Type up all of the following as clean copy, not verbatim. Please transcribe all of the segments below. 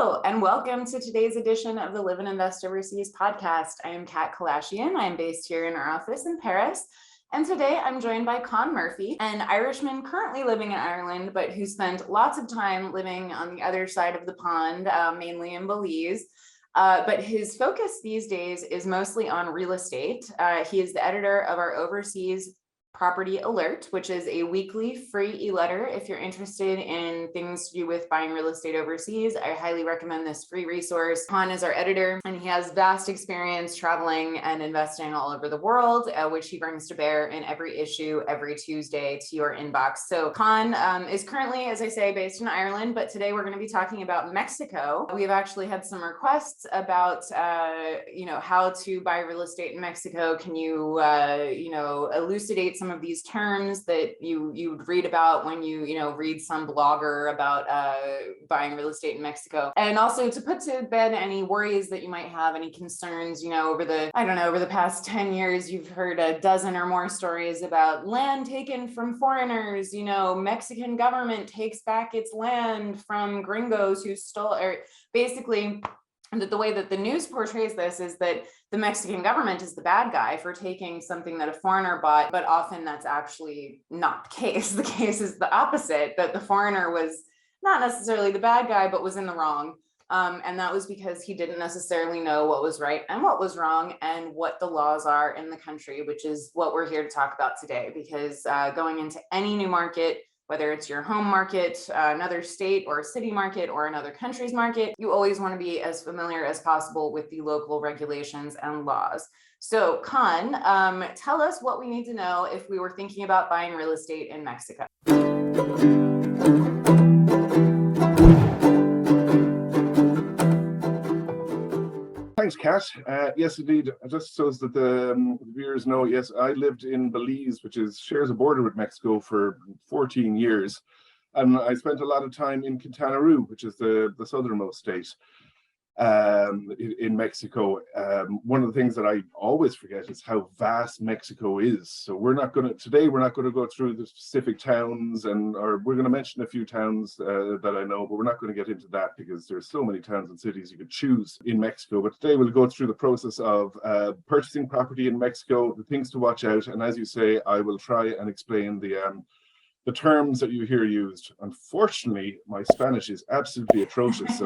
Hello, and welcome to today's edition of the Live and Invest Overseas podcast. I am Kat Kalashian. I am based here in our office in Paris. And today I'm joined by Con Murphy, an Irishman currently living in Ireland, but who spent lots of time living on the other side of the pond, mainly in Belize. But his focus these days is mostly on real estate. He is the editor of our Overseas Property Alert, which is a weekly free e-letter. If you're interested in things to do with buying real estate overseas, I highly recommend this free resource. Con is our editor, and he has vast experience traveling and investing all over the world, which he brings to bear in every issue every Tuesday to your inbox. So Con is currently, as I say, based in Ireland, but today we're going to be talking about Mexico. We've actually had some requests about, how to buy real estate in Mexico. Can you, elucidate some of these terms that you would read about when you read some blogger about buying real estate in Mexico, and also to put to bed any worries that you might have, any concerns. Over the past 10 years, you've heard a dozen or more stories about land taken from foreigners. Mexican government takes back its land from gringos who stole, or basically the way that the news portrays this is that the Mexican government is the bad guy for taking something that a foreigner bought, but often that's actually not the case. The case is the opposite, that the foreigner was not necessarily the bad guy, but was in the wrong. And that was because he didn't necessarily know what was right and what was wrong and what the laws are in the country, which is what we're here to talk about today. Because going into any new market, whether it's your home market, another state or city market, or another country's market, you always want to be as familiar as possible with the local regulations and laws. So Con, tell us what we need to know if we were thinking about buying real estate in Mexico. Thanks, Kat. Yes, indeed. Just so that the viewers know, yes, I lived in Belize, which shares a border with Mexico, for 14 years. And I spent a lot of time in Quintana Roo, which is the southernmost state in Mexico. One of the things that I always forget is how vast Mexico is. So we're not going to go through the specific towns, or we're going to mention a few towns that I know, but we're not going to get into that because there's so many towns and cities you could choose in Mexico. But today we'll go through the process of purchasing property in Mexico, the things to watch out, and as you say, I will try and explain the terms that you hear used. Unfortunately, my Spanish is absolutely atrocious,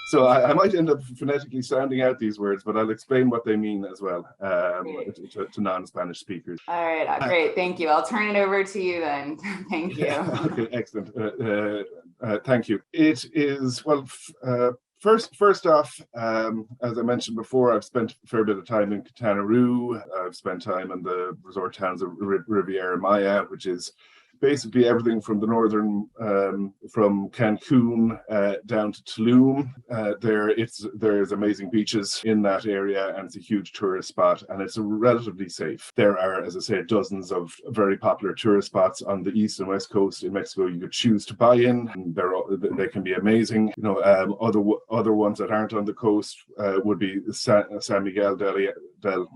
so I might end up phonetically sounding out these words, but I'll explain what they mean as well to non-Spanish speakers. All right, great, thank you. I'll turn it over to you then. Thank you. Okay, excellent. Thank you. It is, well, First off, as I mentioned before, I've spent a fair bit of time in Quintana Roo. I've spent time in the resort towns of Riviera Maya, which is basically everything from the northern, from Cancun down to Tulum. There's amazing beaches in that area, and it's a huge tourist spot, and it's relatively safe. There are, as I say, dozens of very popular tourist spots on the east and west coast in Mexico you could choose to buy in, and they can be amazing. Other ones that aren't on the coast would be San Miguel del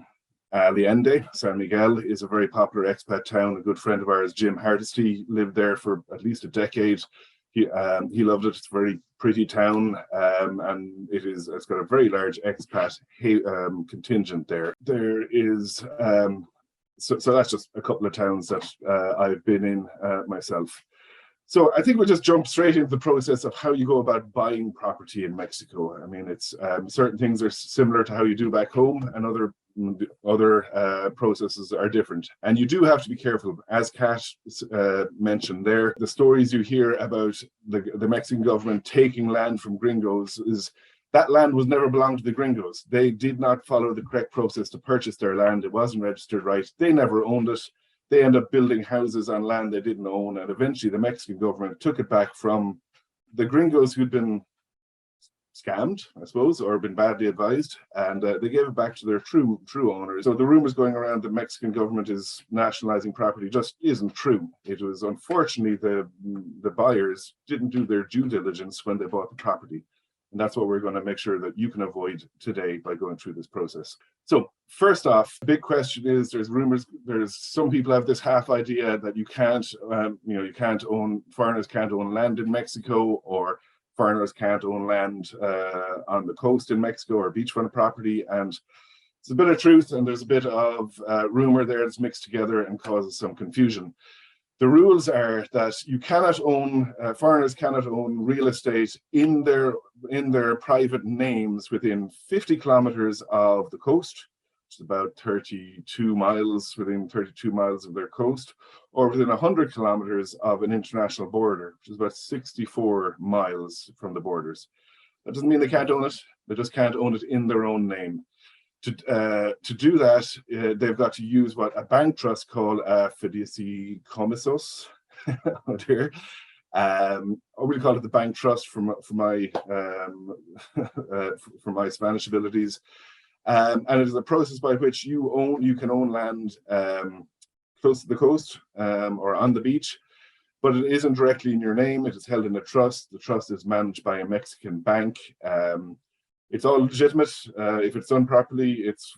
Allende. San Miguel is a very popular expat town. A good friend of ours, Jim Hardesty, lived there for at least a decade. He loved it. It's a very pretty town, and it's got a very large expat contingent there. There is so that's just a couple of towns that I've been in myself. So I think we'll just jump straight into the process of how you go about buying property in Mexico. I mean, it's certain things are similar to how you do back home, and other processes are different. And you do have to be careful. As Kat mentioned there, the stories you hear about the Mexican government taking land from gringos is that land was never belonged to the gringos. They did not follow the correct process to purchase their land. It wasn't registered right. They never owned it. They ended up building houses on land they didn't own, and eventually the Mexican government took it back from the gringos who'd been scammed, I suppose, or been badly advised, and they gave it back to their true owners. So the rumors going around the Mexican government is nationalizing property just isn't true. It was, unfortunately, the buyers didn't do their due diligence when they bought the property. And that's what we're going to make sure that you can avoid today by going through this process. So first off, the big question is, there's rumors, some people have this half idea that you can't own, foreigners can't own land in Mexico, or foreigners can't own land on the coast in Mexico or beachfront property. And it's a bit of truth and there's a bit of rumor there that's mixed together and causes some confusion. The rules are that you cannot own, foreigners cannot own real estate in their private names within 50 kilometers of the coast, which is about 32 miles, within 32 miles of their coast, or within 100 kilometers of an international border, which is about 64 miles from the borders. That doesn't mean they can't own it, they just can't own it in their own name. To do that, they've got to use what a bank trust call a fideicomisos. Oh dear. Or we call it the bank trust for my Spanish abilities. And it is a process by which you can own land close to the coast or on the beach, but it isn't directly in your name. It is held in a trust. The trust is managed by a Mexican bank. It's all legitimate. If it's done properly, it's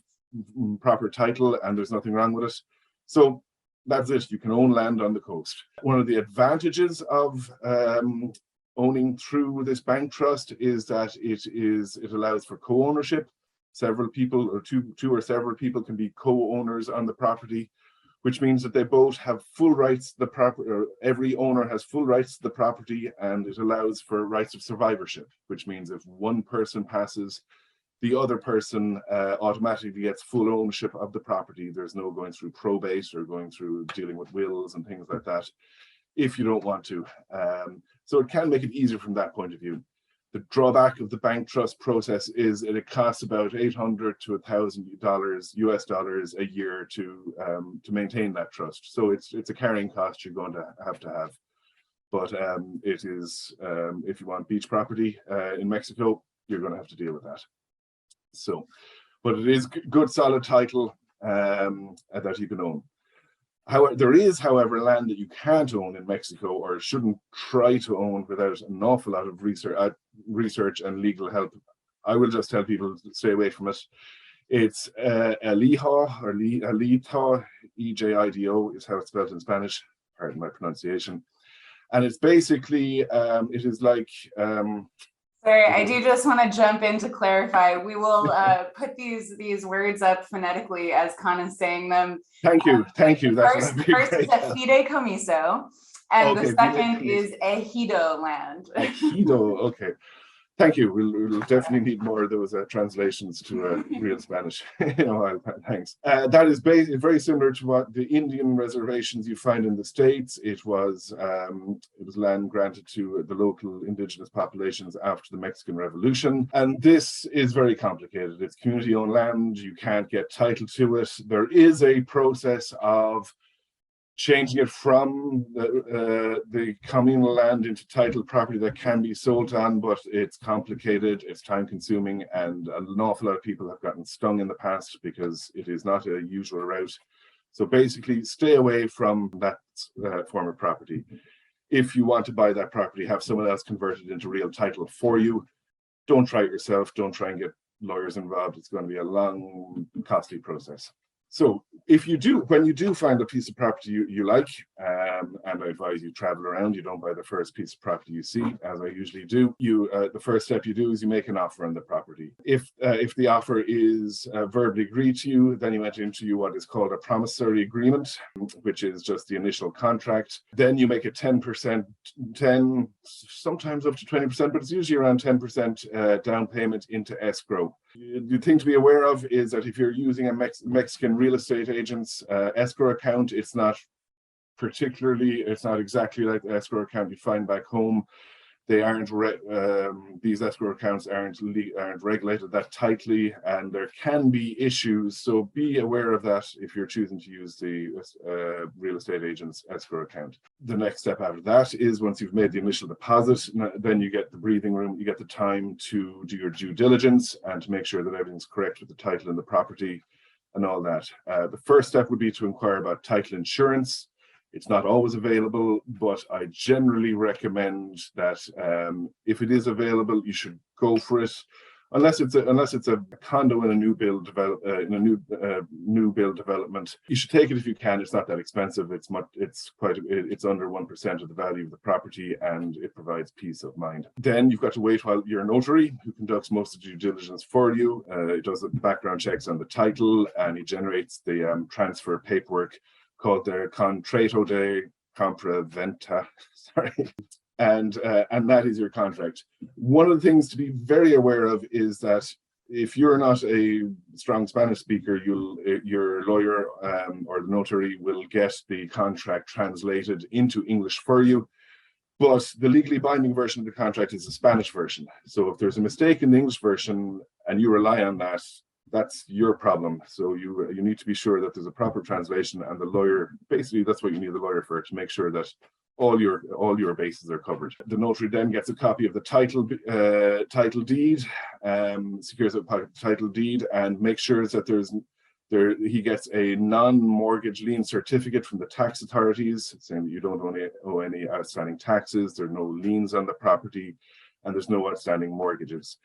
proper title and there's nothing wrong with it. So that's it. You can own land on the coast. One of the advantages of owning through this bank trust is that it allows for co-ownership. Several people or two or several people can be co-owners on the property, which means that they both have full rights to the property, or every owner has full rights to the property, and it allows for rights of survivorship, which means if one person passes, the other person automatically gets full ownership of the property. There's no going through probate or going through dealing with wills and things like that if you don't want to. So it can make it easier from that point of view. The drawback of the bank trust process is that it costs about $800 to $1,000 US dollars a year to maintain that trust. So it's a carrying cost you're going to have. But it is, if you want beach property in Mexico, you're going to have to deal with that. So, but it is good solid title that you can own. However, there is, land that you can't own in Mexico or shouldn't try to own without an awful lot of research and legal help. I will just tell people to stay away from it. It's Ejido or Ejido, E-J-I-D-O is how it's spelled in Spanish. Pardon my pronunciation. And it's basically, it is like... Sorry, I do just want to jump in to clarify. We will put these words up phonetically as Con is saying them. Thank you. That's first is a fideicomiso, and the second is ejido land. Ejido, okay. Thank you. We'll definitely need more of those translations to real Spanish. Thanks. That is very similar to what the Indian reservations you find in the States. It was land granted to the local indigenous populations after the Mexican Revolution. And this is very complicated. It's community-owned land. You can't get title to it. There is a process of changing it from the communal land into title property that can be sold on, but it's complicated, it's time consuming, and an awful lot of people have gotten stung in the past because it is not a usual route. So basically stay away from that form of property. If you want to buy that property, have someone else convert it into real title for you. Don't try it yourself, don't try and get lawyers involved. It's going to be a long, costly process. So when you do find a piece of property you like, and I advise you travel around, you don't buy the first piece of property you see, as I usually do. The first step you do is you make an offer on the property. If the offer is verbally agreed to you, then you enter into what is called a promissory agreement, which is just the initial contract. Then you make a 10%, sometimes up to 20%, but it's usually around 10% down payment into escrow. The thing to be aware of is that if you're using a Mexican real estate agent's escrow account, it's not exactly like the escrow account you find back home. They aren't these escrow accounts aren't regulated that tightly, and there can be issues. So be aware of that if you're choosing to use the real estate agent's escrow account. The next step after that is once you've made the initial deposit, then you get the breathing room, you get the time to do your due diligence and to make sure that everything's correct with the title and the property and all that. The first step would be to inquire about title insurance. It's not always available, but I generally recommend that if it is available, you should go for it. unless it's a condo in a new build new build development. You should take it if you can. It's not that expensive. It's under 1% of the value of the property, and it provides peace of mind. Then you've got to wait while your notary, who conducts most of the due diligence for you, he does the background checks on the title, and he generates the transfer paperwork called the Contrato de Compraventa. Sorry. And that is your contract. One of the things to be very aware of is that if you're not a strong Spanish speaker, your lawyer or the notary will get the contract translated into English for you. But the legally binding version of the contract is the Spanish version. So if there's a mistake in the English version and you rely on that, that's your problem. So you need to be sure that there's a proper translation, and the lawyer, basically that's what you need the lawyer for, to make sure that all your bases are covered. The notary then gets a copy of the title deed, secures a title deed, and makes sure that he gets a non-mortgage lien certificate from the tax authorities saying that you don't owe any outstanding taxes, there are no liens on the property, and there's no outstanding mortgages.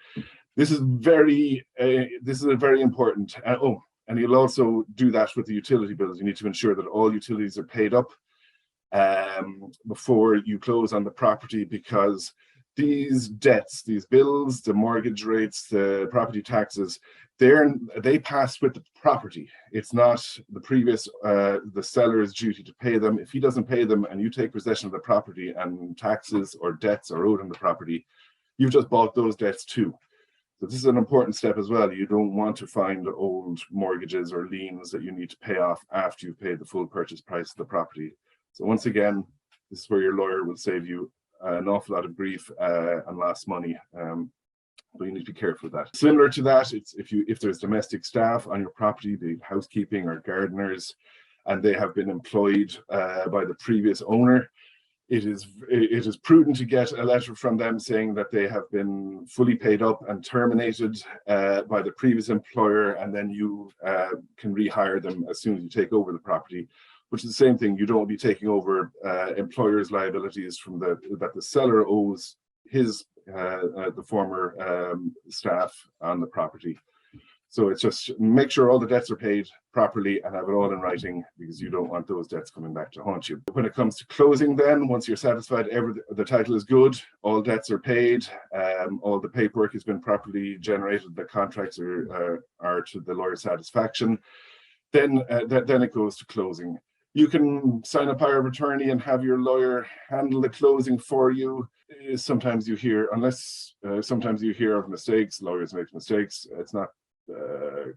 This is a very important. And you'll also do that with the utility bills. You need to ensure that all utilities are paid up before you close on the property, because these debts, these bills, the mortgage rates, the property taxes, they pass with the property. It's not the seller's duty to pay them. If he doesn't pay them and you take possession of the property and taxes or debts are owed on the property, you've just bought those debts too. So this is an important step as well. You don't want to find old mortgages or liens that you need to pay off after you've paid the full purchase price of the property. So once again, this is where your lawyer will save you an awful lot of grief and lost money. But you need to be careful with that. Similar to that, it's if there's domestic staff on your property, the housekeeping or gardeners, and they have been employed by the previous owner, it is prudent to get a letter from them saying that they have been fully paid up and terminated by the previous employer, and then you can rehire them as soon as you take over the property. Which is the same thing. You don't want to be taking over employers' liabilities that the seller owes the former staff on the property. So it's just make sure all the debts are paid properly and have it all in writing, because you don't want those debts coming back to haunt you. When it comes to closing, then once you're satisfied the title is good, all debts are paid, all the paperwork has been properly generated, the contracts are to the lawyer's satisfaction, then it goes to closing. You can sign a power of attorney and have your lawyer handle the closing for you. Sometimes you hear of mistakes. Lawyers make mistakes. It's not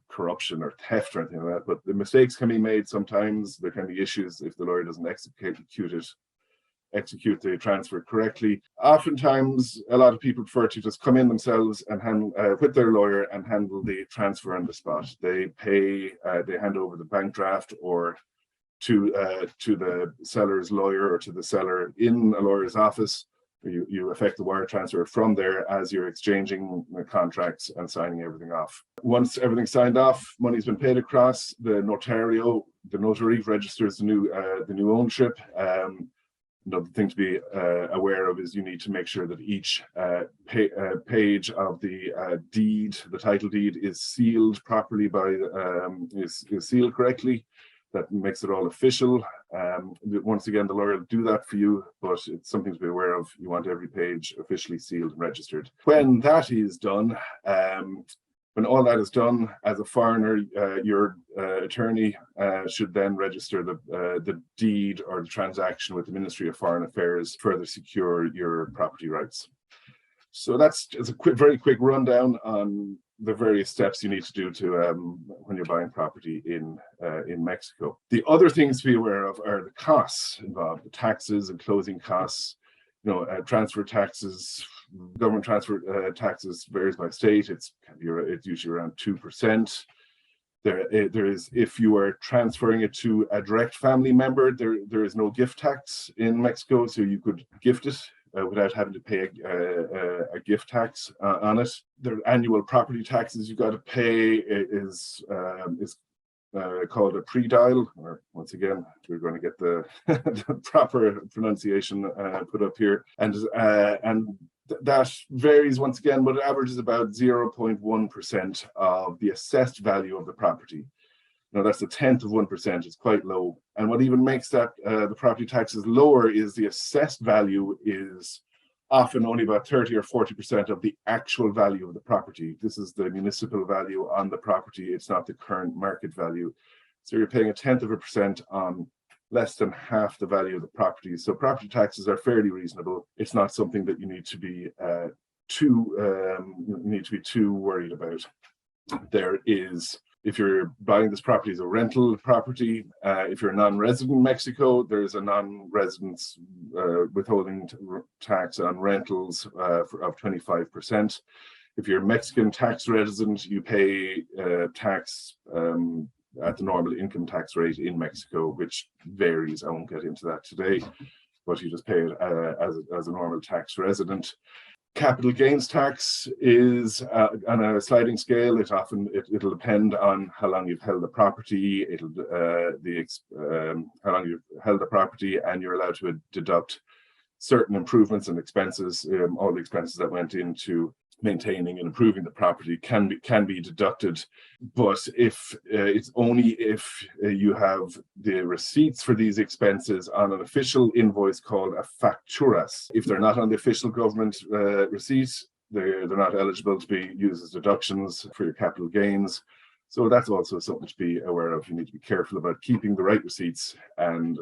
corruption or theft or anything like that, but the mistakes can be made sometimes. There can be issues if the lawyer doesn't execute the transfer correctly. Oftentimes, a lot of people prefer to just come in themselves and handle with their lawyer and handle the transfer on the spot. They hand over the bank draft or to the seller's lawyer or to the seller in a lawyer's office. You effect the wire transfer from there as you're exchanging the contracts and signing everything off. Once everything's signed off, money's been paid across, the notary registers the new ownership. Another thing to be aware of is you need to make sure that each page of the deed, the title deed, is sealed properly is sealed correctly. That makes it all official. Once again, the lawyer will do that for you, but it's something to be aware of. You want every page officially sealed and registered. When that is done, when all that is done, as a foreigner, your attorney should then register the deed or the transaction with the Ministry of Foreign Affairs, further secure your property rights. So that's just a very quick rundown on the various steps you need to do when you're buying property in Mexico. The other things to be aware of are the costs involved, the taxes and closing costs. Transfer taxes, government transfer taxes varies by state. It's usually around 2%. There is, if you are transferring it to a direct family member, there is no gift tax in Mexico, so you could gift it without having to pay a gift tax on it. The annual property taxes you got to pay is called a pre-dial, or once again, we're going to get the, the proper pronunciation put up here. And that varies once again, but it averages about 0.1% of the assessed value of the property. Now that's 1/10%, it's quite low. And what even makes that the property taxes lower is the assessed value is often only about 30 or 40% of the actual value of the property. This is the municipal value on the property. It's not the current market value. So you're paying 1/10% on less than half the value of the property. So property taxes are fairly reasonable. It's not something that you need to be too worried about. There is, if you're buying this property as a rental property, if you're a non-resident in Mexico, there's a non-residence withholding tax on rentals of 25%. If you're a Mexican tax resident, you pay tax at the normal income tax rate in Mexico, which varies. I won't get into that today, but you just pay it as a normal tax resident. Capital gains tax is on a sliding scale. It'll depend on how long you've held the property. How long you've held the property, and you're allowed to deduct certain improvements and expenses. All the expenses that went into maintaining and improving the property can be deducted, but it's only if you have the receipts for these expenses on an official invoice called a facturas. If they're not on the official government receipts, they're not eligible to be used as deductions for your capital gains. So that's also something to be aware of. You need to be careful about keeping the right receipts and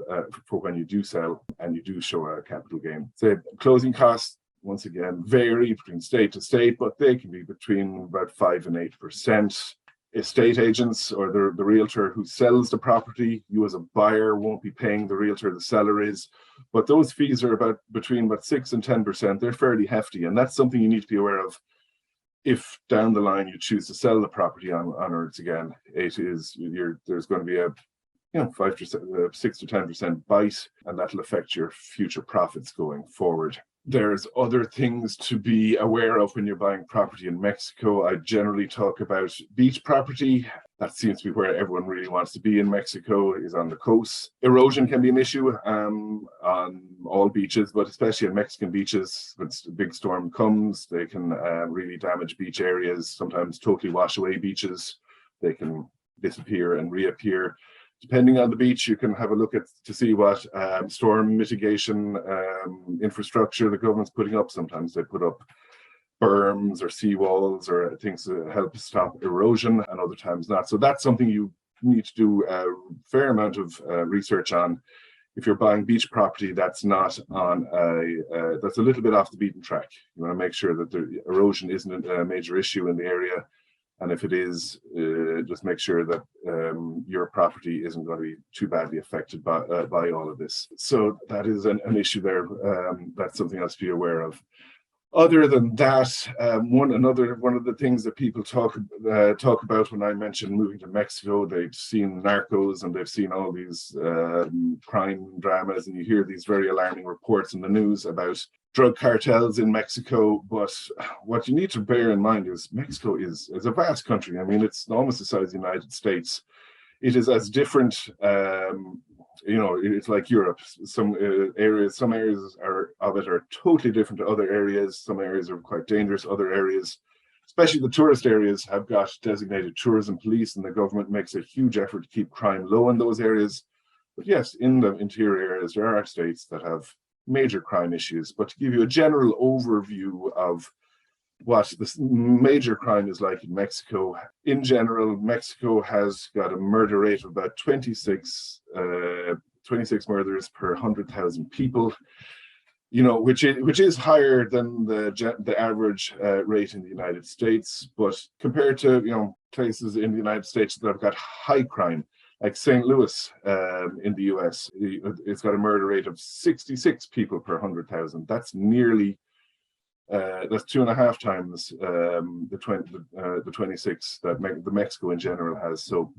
for when you do sell and you do show a capital gain. So closing costs, once again, vary between state to state, but they can be between about 5 and 8%. Estate agents or the realtor who sells the property, you as a buyer won't be paying the realtor, the seller is, but those fees are between 6 and 10%. They're fairly hefty, and that's something you need to be aware of if down the line you choose to sell the property onwards again. There's going to be a 5 to 6 to 10% bite, and that'll affect your future profits going forward. There's other things to be aware of when you're buying property in Mexico. I generally talk about beach property. That seems to be where everyone really wants to be in Mexico, is on the coast. Erosion can be an issue on all beaches, but especially on Mexican beaches. When a big storm comes, they can really damage beach areas, sometimes totally wash away beaches. They can disappear and reappear. Depending on the beach, you can have a look to see what storm mitigation infrastructure the government's putting up. Sometimes they put up berms or seawalls or things to help stop erosion, and other times not. So that's something you need to do a fair amount of research on. If you're buying beach property, that's not on that's a little bit off the beaten track. You want to make sure that the erosion isn't a major issue in the area. And if it is, just make sure that your property isn't going to be too badly affected by all of this. So that is an issue there. That's something else to be aware of. Other than that, one of the things that people talk about when I mention moving to Mexico, they've seen Narcos and they've seen all these crime dramas, and you hear these very alarming reports in the news about drug cartels in Mexico. But what you need to bear in mind is Mexico is a vast country. I mean, it's almost the size of the United States. It is as different, it's like Europe. Some areas of it are totally different to other areas. Some areas are quite dangerous. Other areas, especially the tourist areas, have got designated tourism police, and the government makes a huge effort to keep crime low in those areas. But yes, in the interior areas, there are states that have major crime issues. But to give you a general overview of what this major crime is like in Mexico, in general, Mexico has got a murder rate of about 26 murders per 100,000 people, which is higher than the average rate in the United States. But compared to places in the United States that have got high crime, like St. Louis in the US, it's got a murder rate of 66 people per 100,000. That's nearly that's 2.5 times the 26 that the Mexico in general has. So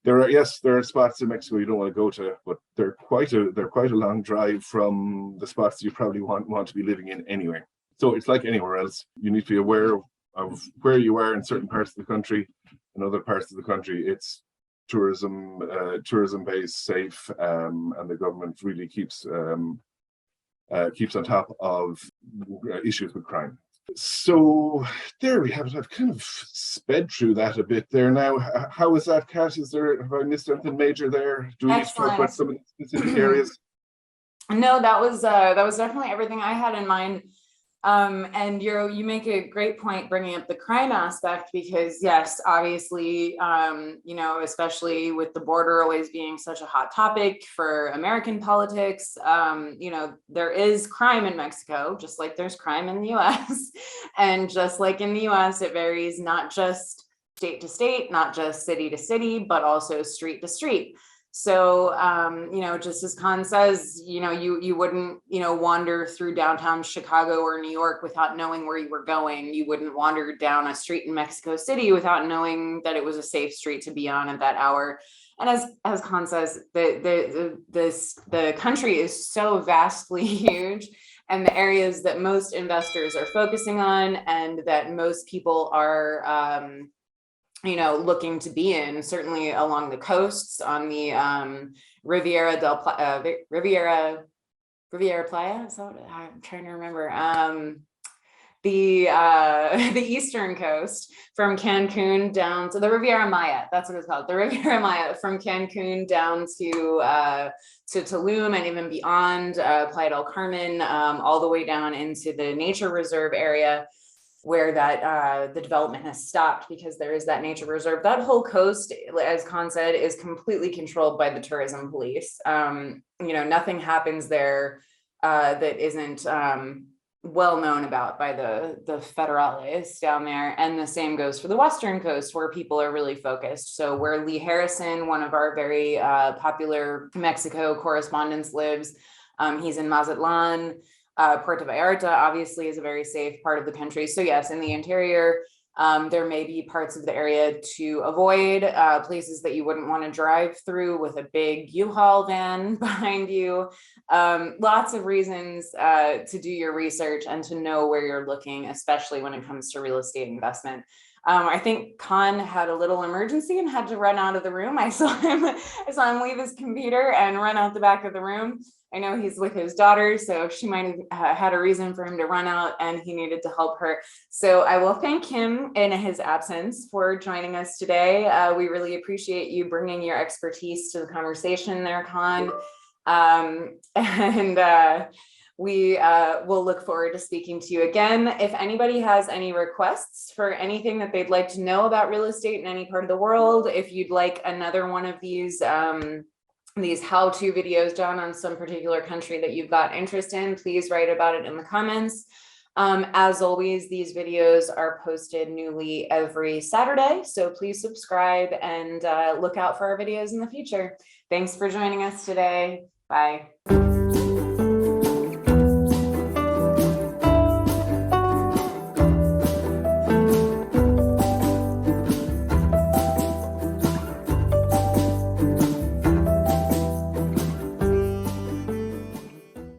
there are spots in Mexico you don't want to go to, but they're quite a long drive from the spots you probably want to be living in anyway. So it's like anywhere else. You need to be aware of where you are in certain parts of the country. In other parts of the country, it's tourism base safe, and the government really keeps on top of issues with crime. So there we have it. I've kind of sped through that a bit there now. How is that, Kat? Have I missed anything major there? Do we need to talk about some of the specific areas? No, that was definitely everything I had in mind. And you make a great point bringing up the crime aspect, because yes, obviously, especially with the border always being such a hot topic for American politics, there is crime in Mexico, just like there's crime in the US. And just like in the US, it varies not just state to state, not just city to city, but also street to street. So, just as Khan says, you wouldn't, wander through downtown Chicago or New York without knowing where you were going. You wouldn't wander down a street in Mexico City without knowing that it was a safe street to be on at that hour. And as Khan says, the country is so vastly huge, and the areas that most investors are focusing on and that most people are looking to be in, certainly along the coasts, on the Riviera Playa. So I'm trying to remember. The eastern coast from Cancun down to the Riviera Maya. That's what it's called. The Riviera Maya, from Cancun down to Tulum and even beyond, Playa del Carmen, all the way down into the nature reserve area, where that the development has stopped because there is that nature reserve. That whole coast, as Khan said, is completely controlled by the tourism police. Nothing happens there that isn't well known about by the federales down there. And the same goes for the western coast, where people are really focused. So where Lee Harrison, one of our very popular Mexico correspondents, lives, he's in Mazatlan. Puerto Vallarta obviously is a very safe part of the country. So yes, in the interior, there may be parts of the area to avoid, places that you wouldn't want to drive through with a big U-Haul van behind you. Lots of reasons to do your research and to know where you're looking, especially when it comes to real estate investment. I think Khan had a little emergency and had to run out of the room. I saw him leave his computer and run out the back of the room. I know he's with his daughter, so she might have had a reason for him to run out, and he needed to help her. So I will thank him in his absence for joining us today. We really appreciate you bringing your expertise to the conversation there, Khan. We will look forward to speaking to you again. If anybody has any requests for anything that they'd like to know about real estate in any part of the world, if you'd like another one of these how-to videos done on some particular country that you've got interest in, please write about it in the comments. As always, these videos are posted newly every Saturday, so please subscribe and look out for our videos in the future. Thanks for joining us today. Bye.